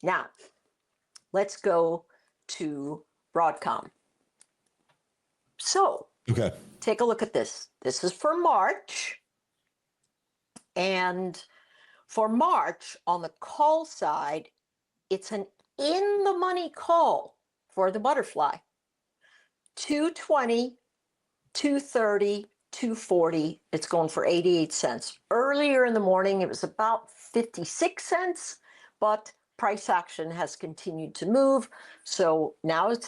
Now, let's go to Broadcom. So, Okay. take a look at this. This is for March. And for March, on the call side, it's an in-the-money call for the butterfly. 220, 230, 240. It's going for 88 cents. Earlier in the morning, it was about 56 cents, but price action has continued to move. So now it's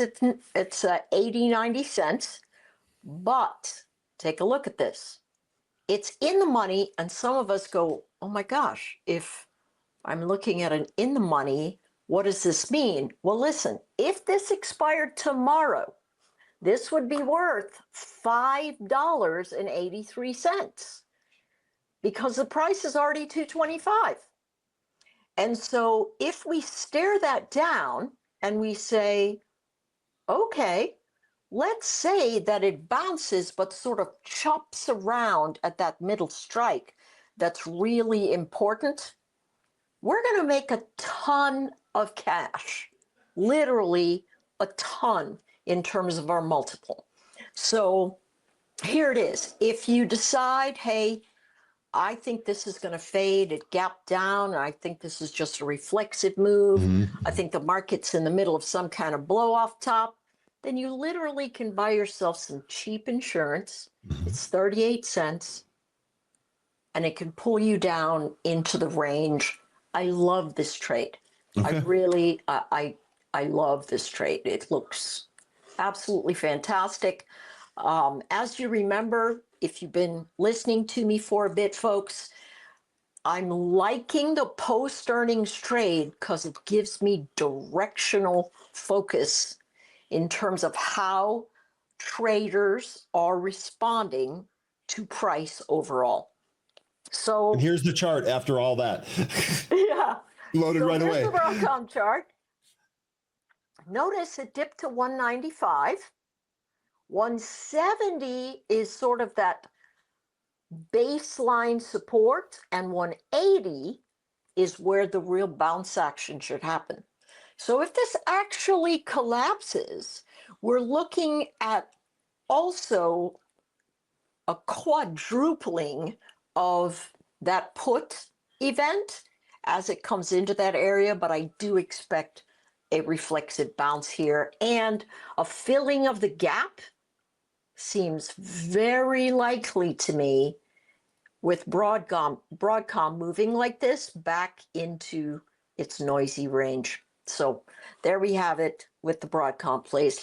80, 90 cents. But take a look at this. It's in the money, and some of us go, oh my gosh, if I'm looking at an in the money, what does this mean? Well, listen, if this expired tomorrow, this would be worth $5.83 because the price is already $2.25. And so if we stare that down and we say, okay, let's say that it bounces but sort of chops around at that middle strike that's really important, we're going to make a ton of cash, literally a ton in terms of our multiple. So here it is. If you decide, hey, I think this is going to fade, it gapped down, I think this is just a reflexive move, I think the market's in the middle of some kind of blow off top, then you literally can buy yourself some cheap insurance. It's 38 cents, and it can pull you down into the range. I love this trade. Okay. I really, I love this trade. It looks absolutely fantastic. As you remember, if you've been listening to me for a bit, folks, I'm liking the post-earnings trade because it gives me directional focus in terms of how traders are responding to price overall. So And here's the chart after all that. yeah. Loaded So right here's away. the Broadcom chart. Notice it dipped to 195. 170 is sort of that baseline support, and 180 is where the real bounce action should happen. So if this actually collapses, we're looking at also a quadrupling of that put event as it comes into that area, but I do expect a reflexive bounce here, and a filling of the gap seems very likely to me with Broadcom moving like this back into its noisy range. So there we have it with the Broadcom plays.